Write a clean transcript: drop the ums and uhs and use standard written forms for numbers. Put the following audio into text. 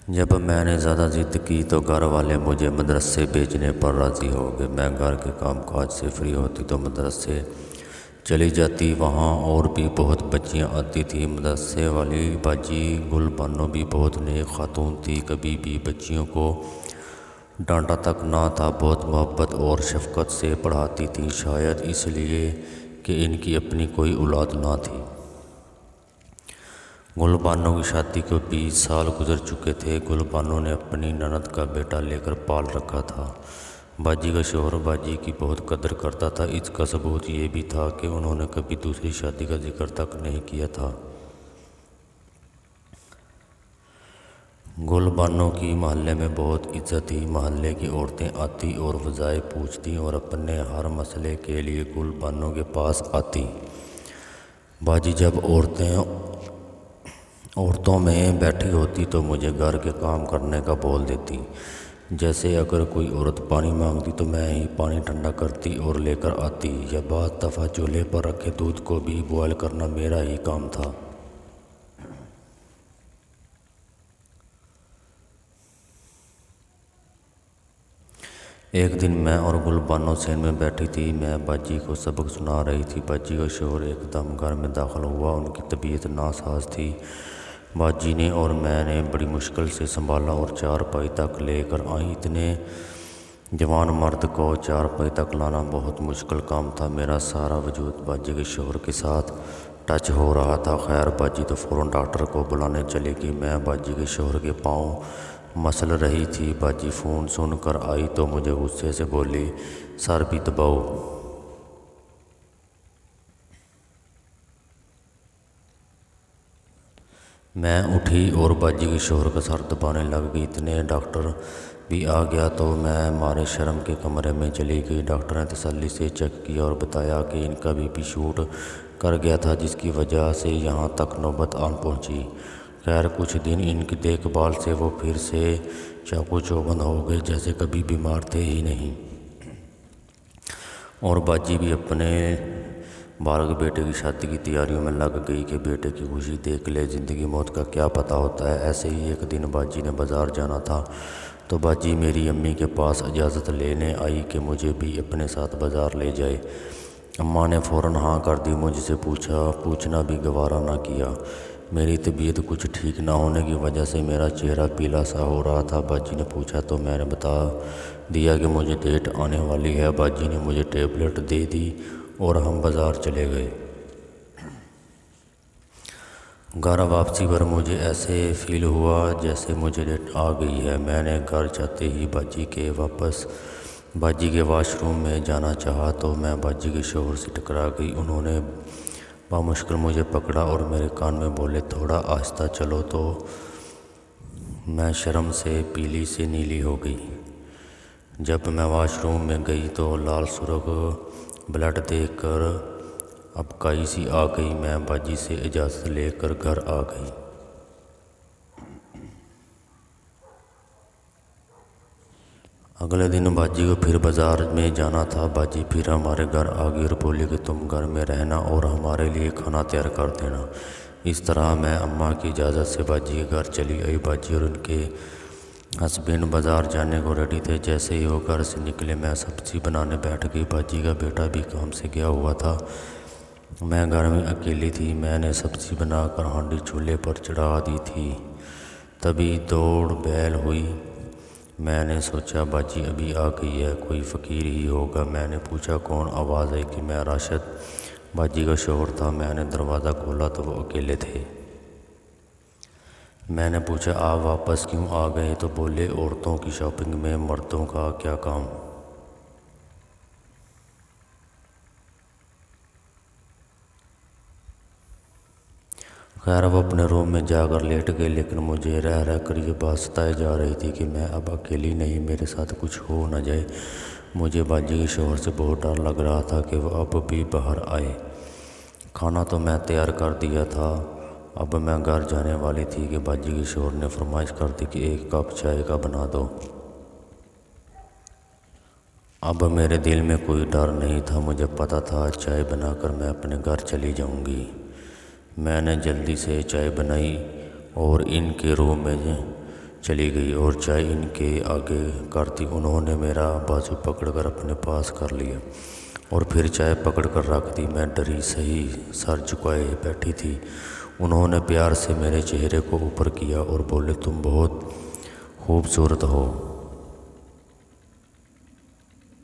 جب میں نے زیادہ ضد کی تو گھر والے مجھے مدرسے بھیجنے پر راضی ہو گئے۔ میں گھر کے کام کاج سے فری ہوتی تو مدرسے چلی جاتی۔ وہاں اور بھی بہت بچیاں آتی تھیں۔ مدرسے والی باجی گل بانو بھی بہت نیک خاتون تھی، کبھی بھی بچیوں کو ڈانٹا تک نہ تھا، بہت محبت اور شفقت سے پڑھاتی تھی، شاید اس لیے کہ ان کی اپنی کوئی اولاد نہ تھی۔ گل بانو کی شادی کو 20 سال گزر چکے تھے۔ گل بانو نے اپنی نند کا بیٹا لے کر پال رکھا تھا۔ باجی کا شوہر باجی کی بہت قدر کرتا تھا۔ اس کا ثبوت یہ بھی تھا کہ انہوں نے کبھی دوسری شادی کا ذکر تک نہیں کیا تھا۔ گل بانو کی محلے میں بہت عزت تھی۔ محلے کی عورتیں آتی اور وظائف پوچھتی اور اپنے ہر مسئلے کے لیے گل بانو کے پاس آتی۔ باجی جب عورتوں میں بیٹھی ہوتی تو مجھے گھر کے کام کرنے کا بول دیتی۔ جیسے اگر کوئی عورت پانی مانگتی تو میں ہی پانی ٹھنڈا کرتی اور لے کر آتی، یا بعض دفعہ چولہے پر رکھے دودھ کو بھی بوائل کرنا میرا ہی کام تھا۔ ایک دن میں اور گل بانو سین میں بیٹھی تھی۔ میں باجی کو سبق سنا رہی تھی۔ باجی کا شوہر ایک دم گھر میں داخل ہوا۔ ان کی طبیعت ناساز تھی۔ باجی نے اور میں نے بڑی مشکل سے سنبھالا اور چارپائی تک لے کر آئیں۔ اتنے جوان مرد کو چارپائی تک لانا بہت مشکل کام تھا۔ میرا سارا وجود باجی کے شوہر کے ساتھ ٹچ ہو رہا تھا۔ خیر باجی تو فوراً ڈاکٹر کو بلانے چلی گئی۔ میں باجی کے شوہر کے پاؤں مسل رہی تھی۔ باجی فون سن کر آئی تو مجھے غصے سے بولی، سر بھی دباؤ۔ میں اٹھی اور باجی کے شوہر کا سر دبانے لگ گئی۔ اتنے ڈاکٹر بھی آ گیا تو میں مارے شرم کے کمرے میں چلی گئی۔ ڈاکٹر نے تسلی سے چیک کیا اور بتایا کہ ان کا بی پی شوٹ کر گیا تھا، جس کی وجہ سے یہاں تک نوبت آن پہنچی۔ خیر کچھ دن ان کی دیکھ بھال سے وہ پھر سے چاقو چوبند ہو گئے، جیسے کبھی بیمار تھے ہی نہیں۔ اور باجی بھی اپنے بالغ بیٹے کی شادی کی تیاریوں میں لگ گئی کہ بیٹے کی خوشی دیکھ لے، زندگی موت کا کیا پتہ ہوتا ہے۔ ایسے ہی ایک دن باجی نے بازار جانا تھا تو باجی میری امی کے پاس اجازت لینے آئی کہ مجھے بھی اپنے ساتھ بازار لے جائے۔ اماں نے فوراً ہاں کر دی۔ مجھ سے پوچھنا بھی گوارا نہ کیا۔ میری طبیعت کچھ ٹھیک نہ ہونے کی وجہ سے میرا چہرہ پیلا سا ہو رہا تھا۔ باجی نے پوچھا تو میں نے بتا دیا کہ مجھے ڈیٹ آنے والی ہے۔ باجی نے مجھے ٹیبلٹ دے دی اور ہم بازار چلے گئے۔ گھر واپسی پر مجھے ایسے فیل ہوا جیسے مجھے ڈیٹ آ گئی ہے۔ میں نے گھر جاتے ہی باجی کے واش روم میں جانا چاہا تو میں باجی کے شوہر سے ٹکرا گئی۔ انہوں نے بامشکل مجھے پکڑا اور میرے کان میں بولے، تھوڑا آہستہ چلو۔ تو میں شرم سے پیلی سے نیلی ہو گئی۔ جب میں واش روم میں گئی تو لال سرخ بلڈ دیکھ کر ابکائی سی آ گئی۔ میں باجی سے اجازت لے کر گھر آ گئی۔ اگلے دن باجی کو پھر بازار میں جانا تھا۔ باجی پھر ہمارے گھر آ گئی اور بولی کہ تم گھر میں رہنا اور ہمارے لیے کھانا تیار کر دینا۔ اس طرح میں اماں کی اجازت سے باجی کے گھر چلی آئی۔ باجی اور ان کے ہسبینڈ بازار جانے کو ریڈی تھے۔ جیسے ہی وہ گھر سے نکلے میں سبزی بنانے بیٹھ گئی۔ باجی کا بیٹا بھی کام سے گیا ہوا تھا۔ میں گھر میں اکیلی تھی۔ میں نے سبزی بنا کر ہانڈی چولہے پر چڑھا دی تھی، تبھی دوڑ بیل ہوئی۔ میں نے سوچا باجی ابھی آ گئی ہے، کوئی فقیر ہی ہوگا۔ میں نے پوچھا کون؟ آواز آئی کہ میں راشد باجی کا شوہر تھا۔ میں نے دروازہ کھولا تو وہ اکیلے تھے۔ میں نے پوچھا آپ واپس کیوں آ گئے؟ تو بولے عورتوں کی شاپنگ میں مردوں کا کیا کام۔ خیر وہ اپنے روم میں جا کر لیٹ گئے، لیکن مجھے رہ کر یہ بات ستائے جا رہی تھی کہ میں اب اکیلی نہیں، میرے ساتھ کچھ ہو نہ جائے۔ مجھے باجی کے شوہر سے بہت ڈر لگ رہا تھا کہ وہ اب بھی باہر آئے۔ کھانا تو میں تیار کر دیا تھا، اب میں گھر جانے والی تھی کہ باجی کے شوہر نے فرمائش کر دی کہ 1 کپ چائے کا بنا دو۔ اب میرے دل میں کوئی ڈر نہیں تھا، مجھے پتہ تھا چائے بنا کر میں اپنے گھر چلی جاؤں گی۔ میں نے جلدی سے چائے بنائی اور ان کے روم میں چلی گئی اور چائے ان کے آگے کرتی انہوں نے میرا بازو پکڑ کر اپنے پاس کر لیا اور پھر چائے پکڑ کر رکھ دی۔ میں ڈری سہی سر جھکائے بیٹھی تھی۔ انہوں نے پیار سے میرے چہرے کو اوپر کیا اور بولے، تم بہت خوبصورت ہو۔